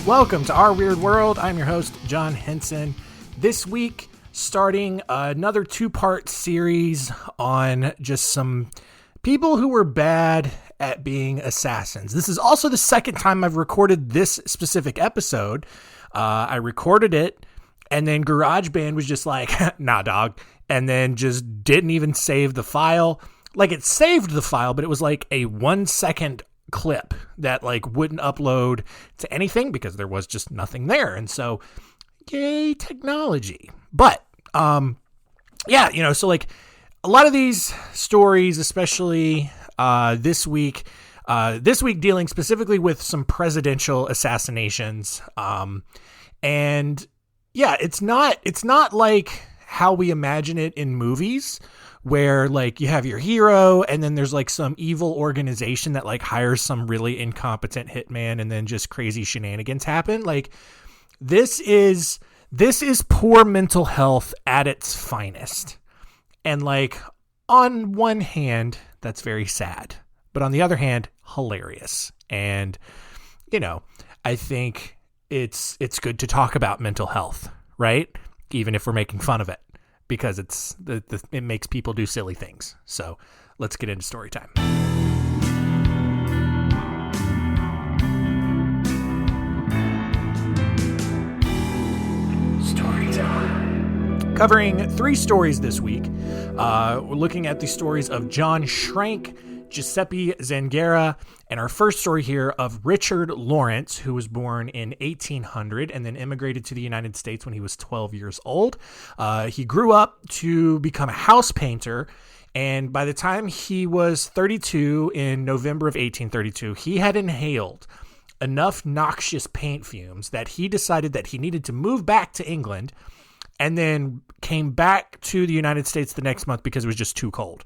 Welcome to Our Weird World. I'm your host, John Henson. This week, starting another two-part series on just some people who were bad at being assassins. This is also the second time I've recorded this specific episode. I recorded it, and then GarageBand was just like, nah, dog, and then just didn't even save the file. Like, it saved the file, but it was like a 1 second clip that like wouldn't upload to anything because there was just nothing there. And so, yay, technology. But, so like a lot of these stories, especially this week dealing specifically with some presidential assassinations. And yeah, it's not like how we imagine it in movies, where like you have your hero and then there's like some evil organization that like hires some really incompetent hitman and then just crazy shenanigans happen. Like this is poor mental health at its finest. And like on one hand, that's very sad, but on the other hand, hilarious. And, you know, I think it's good to talk about mental health, right? Even if we're making fun of it, because it makes people do silly things. So let's get into story time. Story time. Covering 3 stories this week. We're looking at the stories of John Schrank, Giuseppe Zangara, and our first story here of Richard Lawrence, who was born in 1800 and then immigrated to the United States when he was 12 years old. He grew up to become a house painter, and by the time he was 32 in November of 1832, he had inhaled enough noxious paint fumes that he decided that he needed to move back to England, and then came back to the United States the next month because it was just too cold.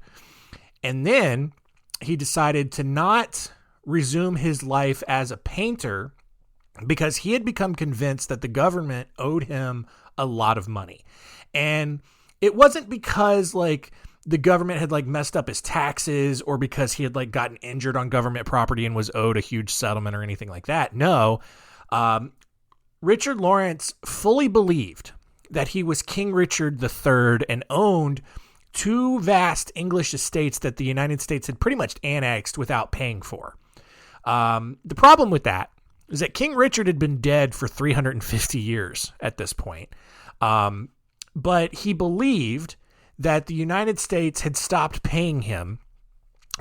And then he decided to not resume his life as a painter because he had become convinced that the government owed him a lot of money. And it wasn't because like the government had like messed up his taxes or because he had like gotten injured on government property and was owed a huge settlement or anything like that. No, Richard Lawrence fully believed that he was King Richard III and owned 2 vast English estates that the United States had pretty much annexed without paying for. The problem with that is that King Richard had been dead for 350 years at this point. But he believed that the United States had stopped paying him,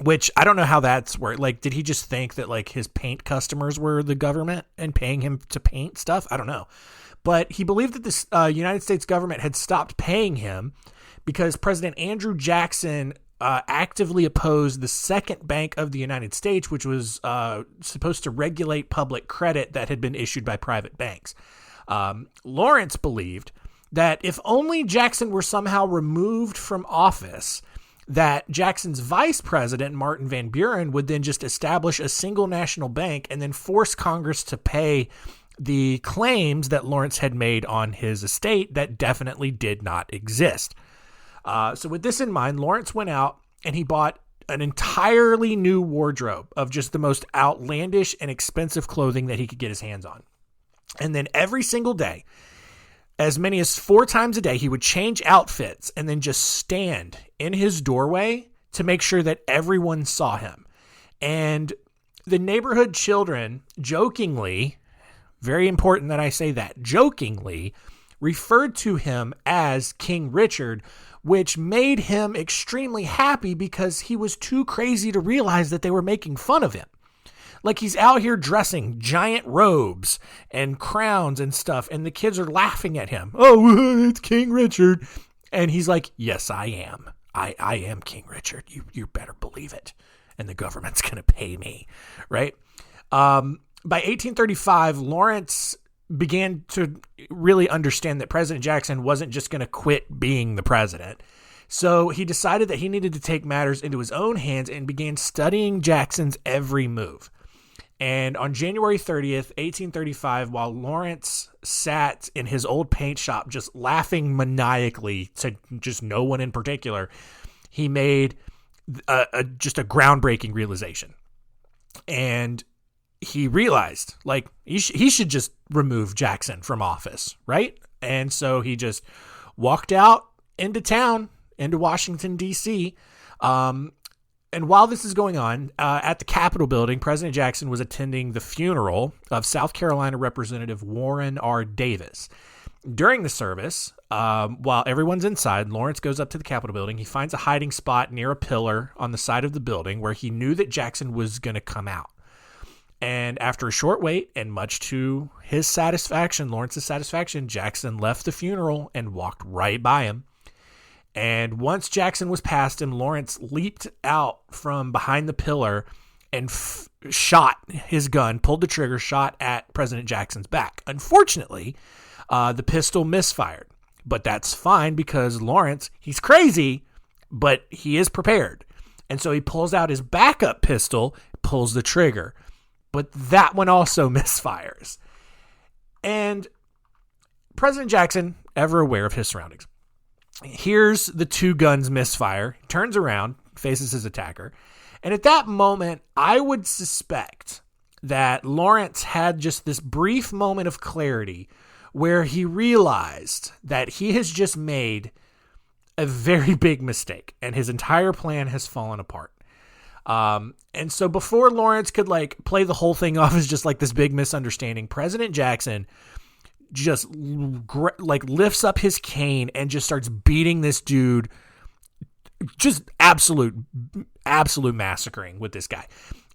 which I don't know how that's worked. Like, did he just think that like his paint customers were the government and paying him to paint stuff? I don't know. But he believed that the United States government had stopped paying him because President Andrew Jackson actively opposed the Second Bank of the United States, which was supposed to regulate public credit that had been issued by private banks. Lawrence believed that if only Jackson were somehow removed from office, that Jackson's vice president, Martin Van Buren, would then just establish a single national bank and then force Congress to pay the claims that Lawrence had made on his estate that definitely did not exist. So with this in mind, Lawrence went out and he bought an entirely new wardrobe of just the most outlandish and expensive clothing that he could get his hands on. And then every single day, as many as 4 times a day, he would change outfits and then just stand in his doorway to make sure that everyone saw him. And the neighborhood children jokingly, very important that I say that, jokingly referred to him as King Richard, which made him extremely happy because he was too crazy to realize that they were making fun of him. Like, he's out here dressing giant robes and crowns and stuff, and the kids are laughing at him. Oh, it's King Richard. And he's like, yes, I am. I am King Richard. You better believe it. And the government's going to pay me, right? By 1835, Lawrence began to really understand that President Jackson wasn't just going to quit being the president. So he decided that he needed to take matters into his own hands and began studying Jackson's every move. And on January 30th, 1835, while Lawrence sat in his old paint shop just laughing maniacally to just no one in particular, he made just a groundbreaking realization. And he realized, like, he should just remove Jackson from office, right? And so he just walked out into town, into Washington, D.C., and while this is going on, at the Capitol building, President Jackson was attending the funeral of South Carolina Representative Warren R. Davis. During the service, while everyone's inside, Lawrence goes up to the Capitol building. He finds a hiding spot near a pillar on the side of the building where he knew that Jackson was going to come out. And after a short wait, and much to his satisfaction, Lawrence's satisfaction, Jackson left the funeral and walked right by him. And once Jackson was past him, Lawrence leaped out from behind the pillar and shot his gun, pulled the trigger, shot at President Jackson's back. Unfortunately, the pistol misfired. But that's fine because Lawrence, he's crazy, but he is prepared. And so he pulls out his backup pistol, pulls the trigger. But that one also misfires. And President Jackson, ever aware of his surroundings, hears the two guns misfire, turns around, faces his attacker. And at that moment, I would suspect that Lawrence had just this brief moment of clarity where he realized that he has just made a very big mistake and his entire plan has fallen apart. And so before Lawrence could play the whole thing off as just this big misunderstanding, President Jackson just lifts up his cane and just starts beating this dude, just absolute massacring with this guy.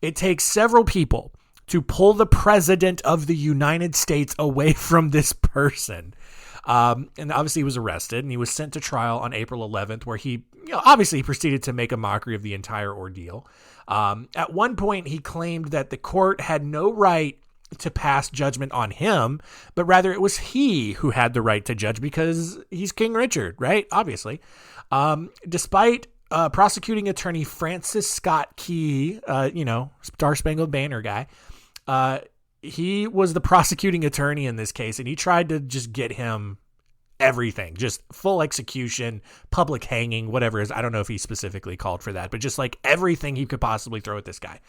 It takes several people to pull the president of the United States away from this person. And obviously he was arrested and he was sent to trial on April 11th, where he obviously proceeded to make a mockery of the entire ordeal. At one point he claimed that the court had no right to pass judgment on him, but rather it was he who had the right to judge because he's King Richard, right? Obviously. Despite prosecuting attorney Francis Scott Key, Star Spangled Banner guy, he was the prosecuting attorney in this case, and he tried to just get him everything, just full execution, public hanging, whatever it is. I don't know if he specifically called for that, but just everything he could possibly throw at this guy.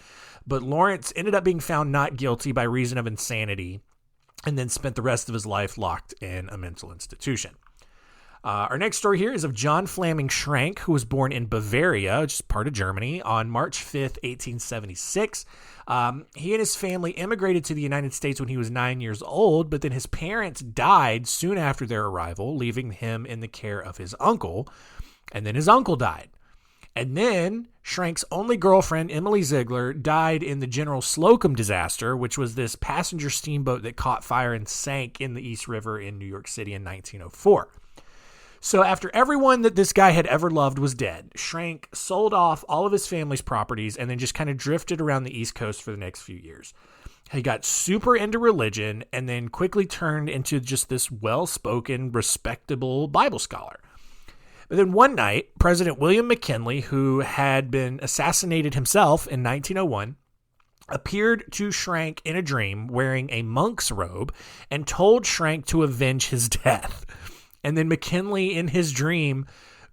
But Lawrence ended up being found not guilty by reason of insanity and then spent the rest of his life locked in a mental institution. Our next story here is of John Flaming Schrank, who was born in Bavaria, which is part of Germany, on March 5th, 1876. He and his family immigrated to the United States when he was 9 years old, but then his parents died soon after their arrival, leaving him in the care of his uncle, and then his uncle died. And then Schrank's only girlfriend, Emily Ziegler, died in the General Slocum disaster, which was this passenger steamboat that caught fire and sank in the East River in New York City in 1904. So after everyone that this guy had ever loved was dead, Schrank sold off all of his family's properties and then just kind of drifted around the East Coast for the next few years. He got super into religion and then quickly turned into just this well-spoken, respectable Bible scholar. But then one night, President William McKinley, who had been assassinated himself in 1901, appeared to Schrank in a dream wearing a monk's robe and told Schrank to avenge his death. And then McKinley, in his dream,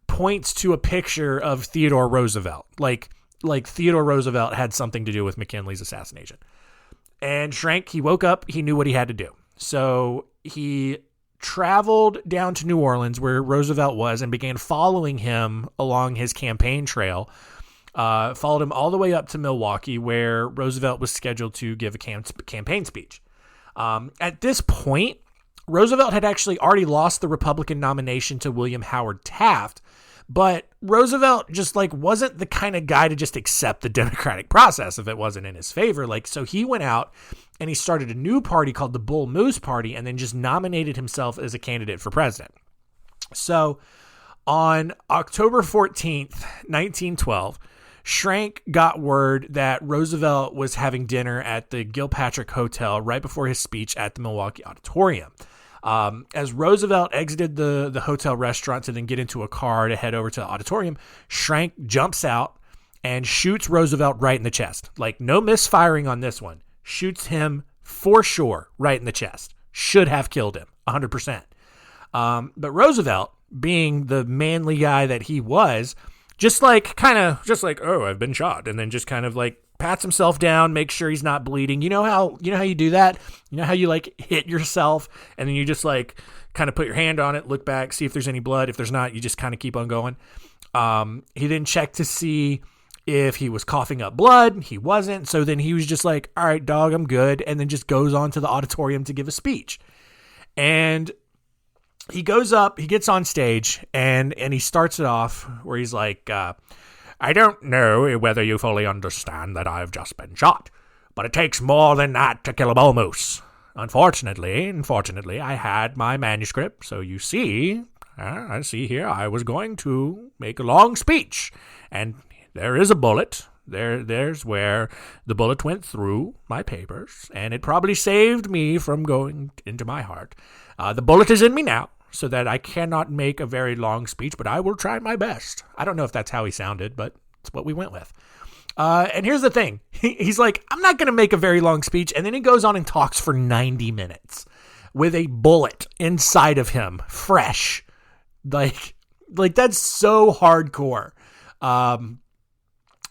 points to a picture of Theodore Roosevelt. Like Theodore Roosevelt had something to do with McKinley's assassination. And Schrank, he woke up, he knew what he had to do. So he traveled down to New Orleans where Roosevelt was and began following him along his campaign trail. Followed him all the way up to Milwaukee where Roosevelt was scheduled to give a campaign speech. At this point, Roosevelt had actually already lost the Republican nomination to William Howard Taft, but Roosevelt just wasn't the kind of guy to just accept the democratic process if it wasn't in his favor. So he went out and he started a new party called the Bull Moose Party and then just nominated himself as a candidate for president. So on October 14th, 1912, Schrank got word that Roosevelt was having dinner at the Gilpatrick Hotel right before his speech at the Milwaukee Auditorium. As Roosevelt exited the hotel restaurant to then get into a car to head over to the auditorium, Schrank jumps out and shoots Roosevelt right in the chest. No misfiring on this one. Shoots him for sure right in the chest. Should have killed him 100%. But Roosevelt, being the manly guy that he was, oh, I've been shot, and then just kind of pats himself down, makes sure he's not bleeding. You know how you do that? You know how you like hit yourself and then you just like kind of put your hand on it, look back, see if there's any blood. If there's not, you just kind of keep on going. He then checked to see if he was coughing up blood. He wasn't. So then he was just like, all right, dog, I'm good. And then just goes on to the auditorium to give a speech. And he goes up, he gets on stage, and he starts it off where he's like, I don't know whether you fully understand that I've just been shot, but it takes more than that to kill a bull moose. Unfortunately, I had my manuscript, so you see, I see here, I was going to make a long speech, and there is a bullet. There's where the bullet went through my papers, and it probably saved me from going into my heart. The bullet is in me now, so that I cannot make a very long speech, but I will try my best. I don't know if that's how he sounded, but it's what we went with. And here's the thing. He's like, I'm not going to make a very long speech, and then he goes on and talks for 90 minutes with a bullet inside of him, fresh. Like that's so hardcore.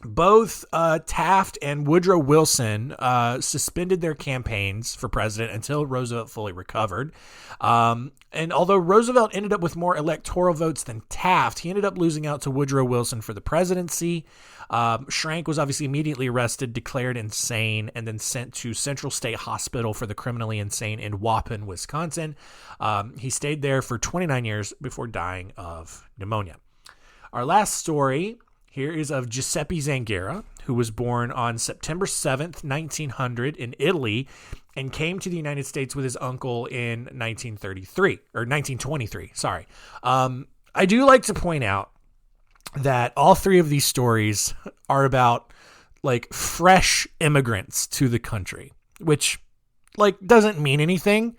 Both Taft and Woodrow Wilson suspended their campaigns for president until Roosevelt fully recovered. And although Roosevelt ended up with more electoral votes than Taft, he ended up losing out to Woodrow Wilson for the presidency. Schrank was obviously immediately arrested, declared insane, and then sent to Central State Hospital for the criminally insane in Waupun, Wisconsin. He stayed there for 29 years before dying of pneumonia. Our last story here is of Giuseppe Zangara, who was born on September 7th, 1900 in Italy and came to the United States with his uncle in 1923. Sorry. I do like to point out that all three of these stories are about like fresh immigrants to the country, which like doesn't mean anything.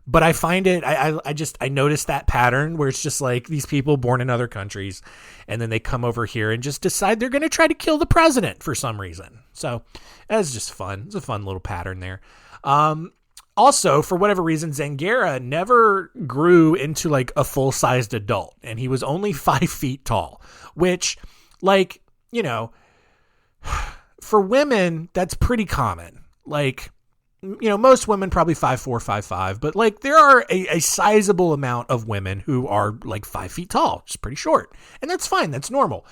But I find it, I noticed that pattern where it's just like these people born in other countries and then they come over here and just decide they're going to try to kill the president for some reason. So that's just fun. It's a fun little pattern there. Also, for whatever reason, Zangara never grew into like a full-sized adult, and he was only 5 feet tall, which like, you know, for women, that's pretty common. Like, you know, most women probably 5'4", 5'5", but like there are a sizable amount of women who are like 5 feet tall, just pretty short. And that's fine. That's normal.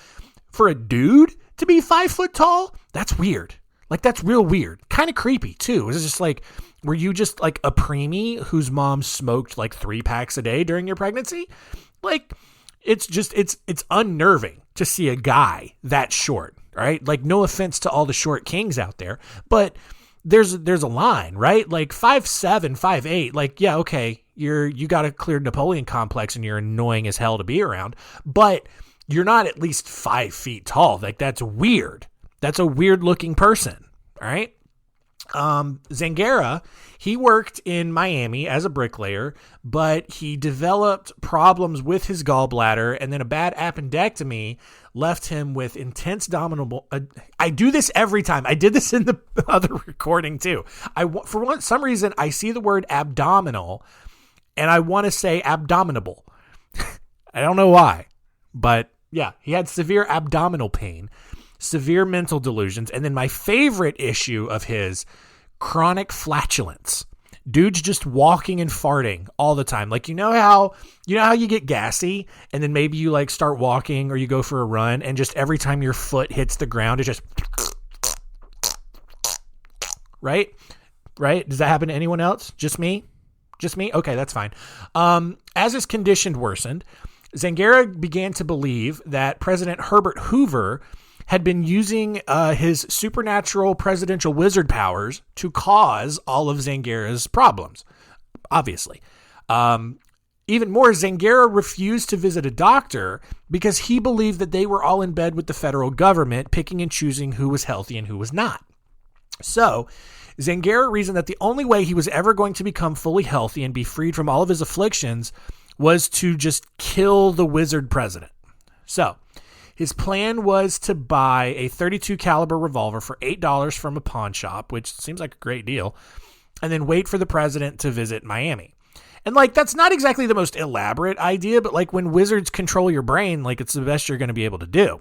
For a dude to be 5 foot tall, that's weird. Like that's real weird. Kind of creepy too. It's just like, were you just like a preemie whose mom smoked like 3 packs a day during your pregnancy? Like it's just, it's unnerving to see a guy that short, right? Like no offense to all the short kings out there, but there's a line, right? Like 5'7", 5'8", like, yeah, okay, you got a clear Napoleon complex and you're annoying as hell to be around, but you're not at least 5 feet tall. Like that's weird. That's a weird looking person. All right. Zangara, he worked in Miami as a bricklayer, but he developed problems with his gallbladder, and then a bad appendectomy left him with intense abdominal. I do this every time. I did this in the other recording too. For some reason, I see the word abdominal, and I want to say abdominable. I don't know why, but yeah, he had severe abdominal pain, severe mental delusions, and then my favorite issue of his, chronic flatulence. Dude's just walking and farting all the time. Like, you know how you get gassy and then maybe you like start walking or you go for a run and just every time your foot hits the ground, it just right? Does that happen to anyone else? Just me? Okay, that's fine. As his condition worsened, Zangara began to believe that President Herbert Hoover had been using his supernatural presidential wizard powers to cause all of Zangara's problems, obviously. Even more, Zangara refused to visit a doctor because he believed that they were all in bed with the federal government, picking and choosing who was healthy and who was not. So Zangara reasoned that the only way he was ever going to become fully healthy and be freed from all of his afflictions was to just kill the wizard president. So his plan was to buy a .32 caliber revolver for $8 from a pawn shop, which seems like a great deal, and then wait for the president to visit Miami. And like, that's not exactly the most elaborate idea, but like when wizards control your brain, like it's the best you're going to be able to do.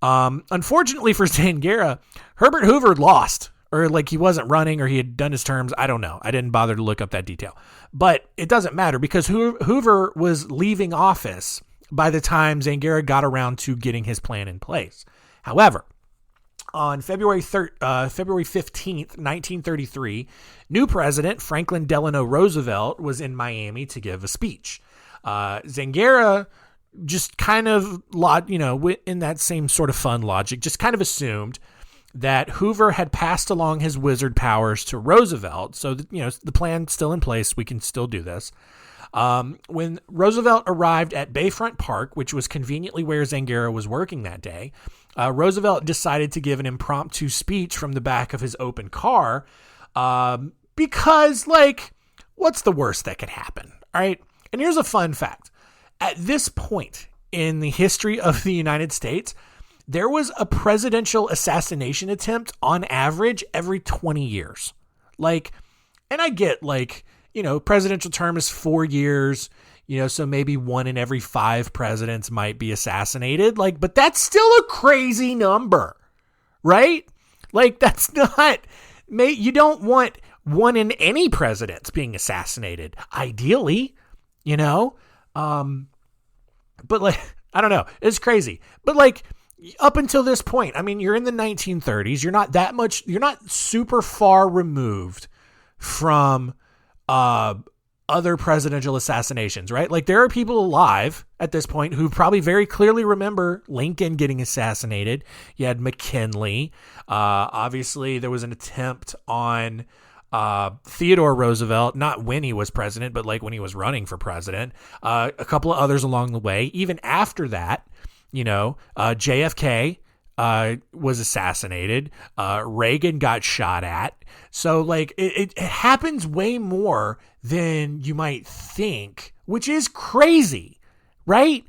Unfortunately for Zangara, Herbert Hoover lost, or like he wasn't running, or he had done his terms. I don't know. I didn't bother to look up that detail. But it doesn't matter because Hoover was leaving office by the time Zangara got around to getting his plan in place. However, on February 15th, 1933, new president Franklin Delano Roosevelt was in Miami to give a speech. Zangara just kind of, in that same sort of fun logic, just kind of assumed that Hoover had passed along his wizard powers to Roosevelt. So, the plan's still in place. We can still do this. When Roosevelt arrived at Bayfront Park, which was conveniently where Zangara was working that day, Roosevelt decided to give an impromptu speech from the back of his open car because, what's the worst that could happen? All right. And here's a fun fact. At this point in the history of the United States, there was a presidential assassination attempt on average every 20 years. And I get presidential term is 4 years, so maybe one in every 5 presidents might be assassinated. But that's still a crazy number, right? That's not, you don't want one in any presidents being assassinated, ideally, but I don't know. It's crazy. But up until this point, you're in the 1930s. You're not super far removed from other presidential assassinations, right? There are people alive at this point who probably very clearly remember Lincoln getting assassinated. You had McKinley. Obviously, there was an attempt on Theodore Roosevelt, not when he was president, but when he was running for president. A couple of others along the way. Even after that, JFK was assassinated. Reagan got shot at. So it happens way more than you might think, which is crazy, right?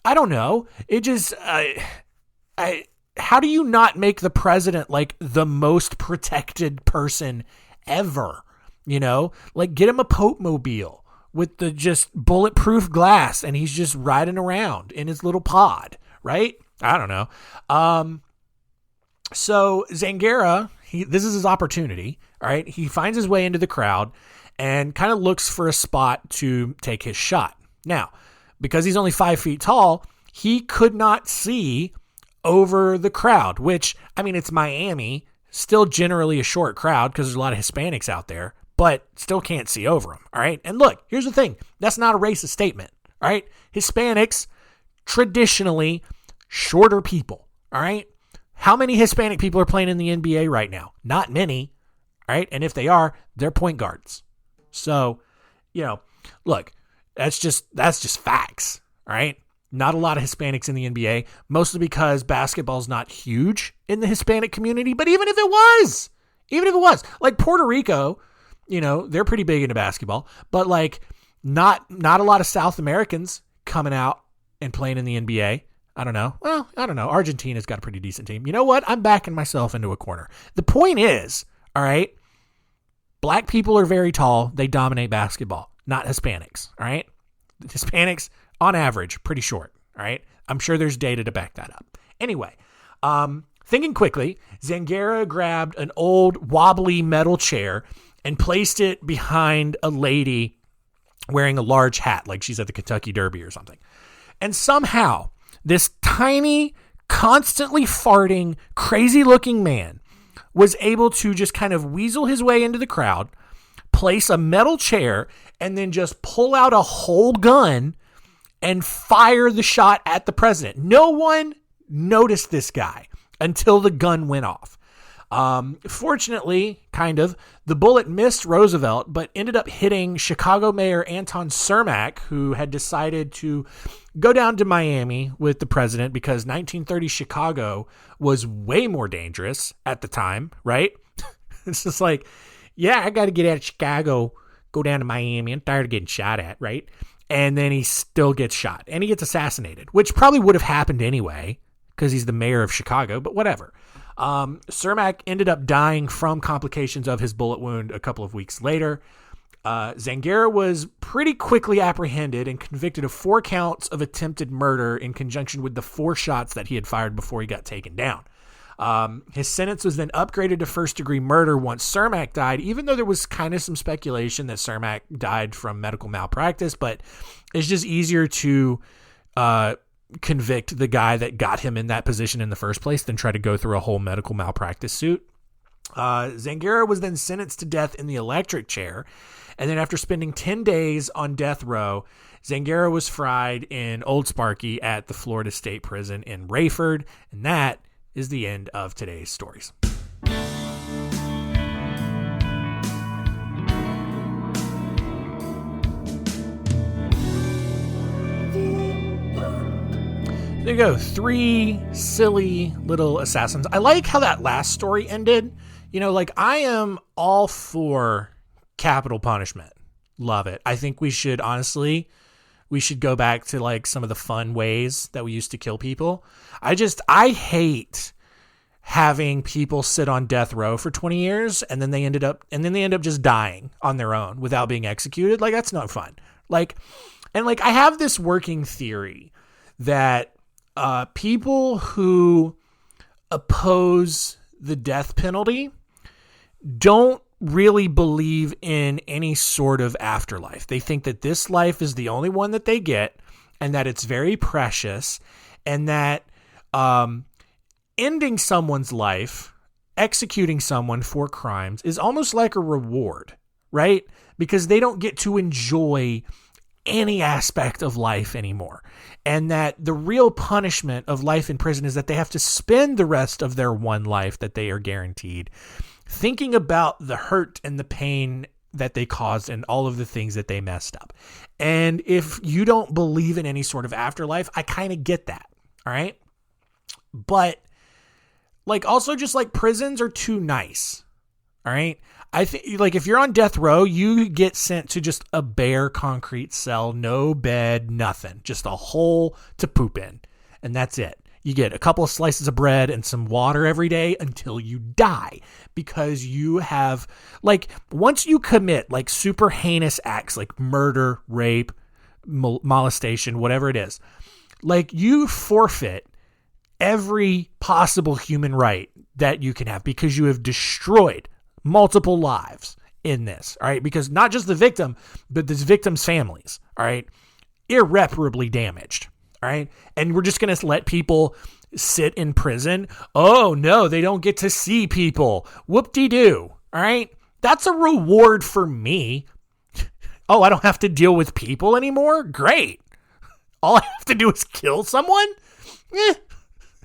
I don't know. It just, how do you not make the president the most protected person ever? Get him a Pope mobile with the just bulletproof glass and he's just riding around in his little pod, right? I don't know. So Zangara, this is his opportunity. All right. He finds his way into the crowd and kind of looks for a spot to take his shot. Now, because he's only 5 feet tall, he could not see over the crowd, which, it's Miami, still generally a short crowd because there's a lot of Hispanics out there, but still can't see over them. All right. And look, here's the thing. That's not a racist statement. All right. Hispanics, traditionally shorter people. All right. How many Hispanic people are playing in the NBA right now? Not many. All right. And if they are, they're point guards. So, look, that's just facts. All right. Not a lot of Hispanics in the NBA, mostly because basketball's not huge in the Hispanic community. But even if it was, Puerto Rico, they're pretty big into basketball, but not a lot of South Americans coming out and playing in the NBA. I don't know. Well, I don't know. Argentina's got a pretty decent team. You know what? I'm backing myself into a corner. The point is, all right, black people are very tall. They dominate basketball, not Hispanics. All right. Hispanics on average, pretty short. All right. I'm sure there's data to back that up. Anyway, thinking quickly, Zangara grabbed an old wobbly metal chair and placed it behind a lady wearing a large hat, like she's at the Kentucky Derby or something. And somehow this tiny, constantly farting, crazy looking man was able to just kind of weasel his way into the crowd, place a metal chair, and then just pull out a whole gun and fire the shot at the president. No one noticed this guy until the gun went off. Fortunately, the bullet missed Roosevelt, but ended up hitting Chicago Mayor Anton Cermak, who had decided to go down to Miami with the president because 1930 Chicago was way more dangerous at the time, right? It's just I got to get out of Chicago, go down to Miami. I'm tired of getting shot at, right? And then he still gets shot and he gets assassinated, which probably would have happened anyway because he's the mayor of Chicago, but whatever. Cermak ended up dying from complications of his bullet wound a couple of weeks later. Zangara was pretty quickly apprehended and convicted of 4 counts of attempted murder in conjunction with the 4 shots that he had fired before he got taken down. His sentence was then upgraded to first-degree murder once Cermak died, even though there was kind of some speculation that Cermak died from medical malpractice, but it's just easier to convict the guy that got him in that position in the first place than try to go through a whole medical malpractice suit. Zangara was then sentenced to death in the electric chair, and then after spending 10 days on death row, Zangara was fried in Old Sparky at the Florida State Prison in Rayford, and that is the end of today's stories. There you go. 3 silly little assassins. I like how that last story ended. You know, like, I am all for capital punishment. Love it. I think we should go back to like some of the fun ways that we used to kill people. I hate having people sit on death row for 20 years and then they end up just dying on their own without being executed. Like, that's not fun. I have this working theory that people who oppose the death penalty don't really believe in any sort of afterlife. They think that this life is the only one that they get and that it's very precious, and that ending someone's life, executing someone for crimes is almost like a reward, right? Because they don't get to enjoy any aspect of life anymore. And that the real punishment of life in prison is that they have to spend the rest of their one life that they are guaranteed thinking about the hurt and the pain that they caused and all of the things that they messed up. And if you don't believe in any sort of afterlife, I kind of get that. All right. But like, also just like, prisons are too nice. All right. I think, like, if you're on death row, you get sent to just a bare concrete cell, no bed, nothing, just a hole to poop in. And that's it. You get a couple of slices of bread and some water every day until you die, because you have, like, once you commit like super heinous acts like murder, rape, molestation, whatever it is, like, you forfeit every possible human right that you can have, because you have destroyed multiple lives in this. All right. Because not just the victim, but this victim's families. All right. Irreparably damaged. All right. And we're just going to let people sit in prison. Oh no, they don't get to see people. Whoop-de-doo. All right. That's a reward for me. Oh, I don't have to deal with people anymore. Great. All I have to do is kill someone.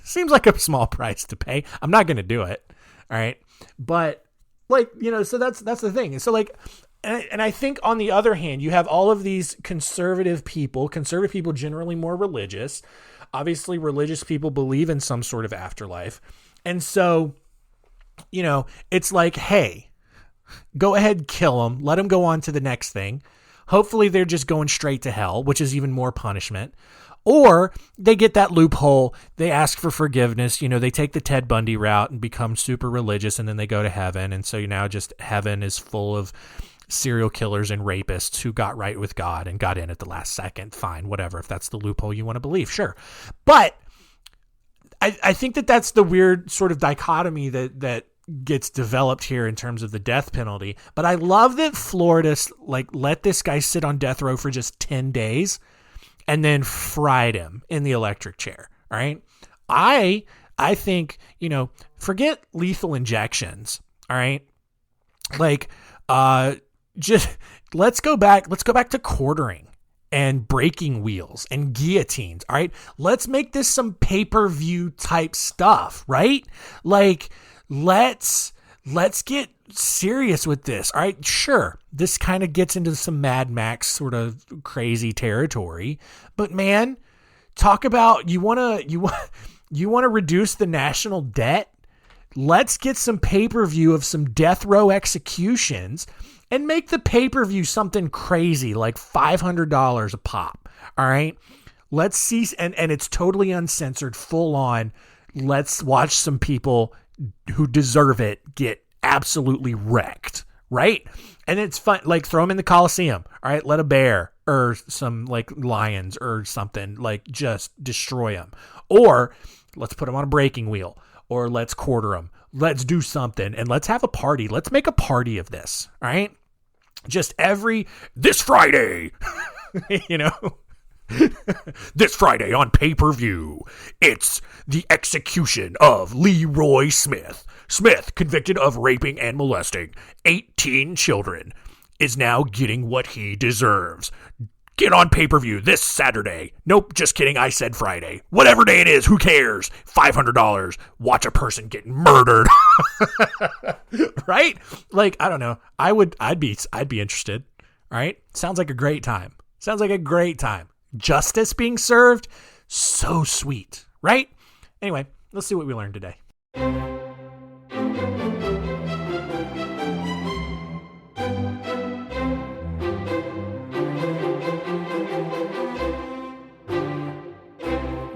Seems like a small price to pay. I'm not going to do it. All right. But like, you know, so that's the thing. And so like, and I think on the other hand, you have all of these conservative people generally more religious. Obviously, religious people believe in some sort of afterlife. And so, you know, it's like, hey, go ahead, kill them. Let them go on to the next thing. Hopefully they're just going straight to hell, which is even more punishment. Or they get that loophole. They ask for forgiveness. You know, they take the Ted Bundy route and become super religious, and then they go to heaven. And so now just heaven is full of serial killers and rapists who got right with God and got in at the last second. Fine, whatever. If that's the loophole you want to believe, sure. But I think that that's the weird sort of dichotomy that gets developed here in terms of the death penalty. But I love that Florida like let this guy sit on death row for just 10 days and then fried him in the electric chair. All right. I think, you know, forget lethal injections. All right. Like, just let's go back to quartering and breaking wheels and guillotines. All right. Let's make this some pay-per-view type stuff, right? Like, let's get serious with this. All right. Sure. This kind of gets into some Mad Max sort of crazy territory, but man, talk about, you want to reduce the national debt. Let's get some pay-per-view of some death row executions and make the pay-per-view something crazy like $500 a pop. All right. Let's see. And it's totally uncensored, full on. Let's watch some people who deserve it get absolutely wrecked. Right. And it's fun. Like, throw them in the Coliseum. All right. Let a bear or some like lions or something like just destroy them. Or let's put them on a breaking wheel, or let's quarter them. Let's do something and let's have a party. Let's make a party of this. All right. Just this Friday, you know, this Friday on pay-per-view, it's the execution of Leroy Smith. Smith, convicted of raping and molesting 18 children, is now getting what he deserves. Get on pay-per-view this Saturday. Nope, just kidding. I said Friday. Whatever day it is, who cares? $500. Watch a person get murdered. Right? Like, I don't know. I'd be interested. All right? Sounds like a great time. Justice being served, so sweet, right? Anyway, let's see what we learned today.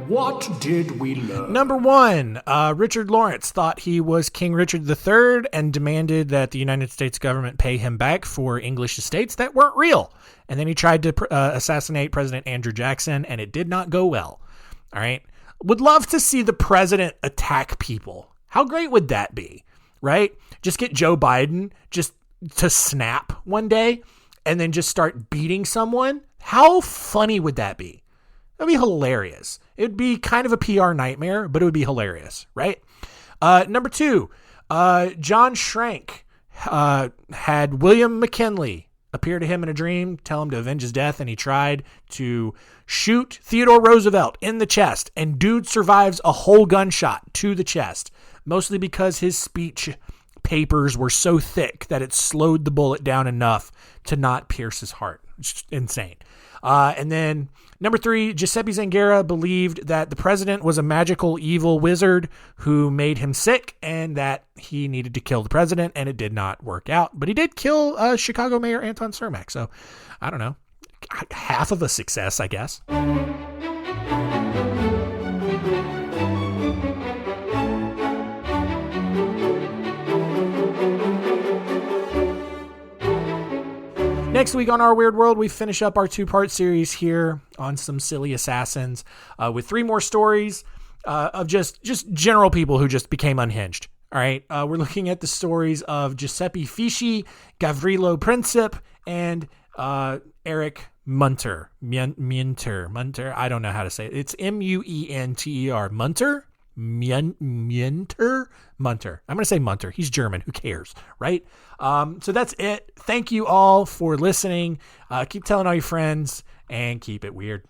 What did we learn? Number 1, Richard Lawrence thought he was King Richard III and demanded that the United States government pay him back for English estates that weren't real. And then he tried to assassinate President Andrew Jackson, and it did not go well. All right. Would love to see the president attack people. How great would that be? Right? Just get Joe Biden just to snap one day and then just start beating someone. How funny would that be? That'd be hilarious. It'd be kind of a PR nightmare, but it would be hilarious, right? Number 2, John Schrank had William McKinley appear to him in a dream, tell him to avenge his death, and he tried to shoot Theodore Roosevelt in the chest, and dude survives a whole gunshot to the chest, mostly because his speech papers were so thick that it slowed the bullet down enough to not pierce his heart. It's insane. And then number 3, Giuseppe Zangara believed that the president was a magical evil wizard who made him sick and that he needed to kill the president, and it did not work out. But he did kill Chicago Mayor Anton Cermak. So I don't know, half of a success, I guess. Next week on Our Weird World, we finish up our 2-part series here on some silly assassins with 3 more stories of just general people who just became unhinged. All right. We're looking at the stories of Giuseppe Fischi, Gavrilo Princip, and Eric Munter. Munter. I don't know how to say it. It's Muenter. Munter? Munter. I'm going to say Munter. He's German. Who cares? Right? So that's it. Thank you all for listening. Keep telling all your friends and keep it weird.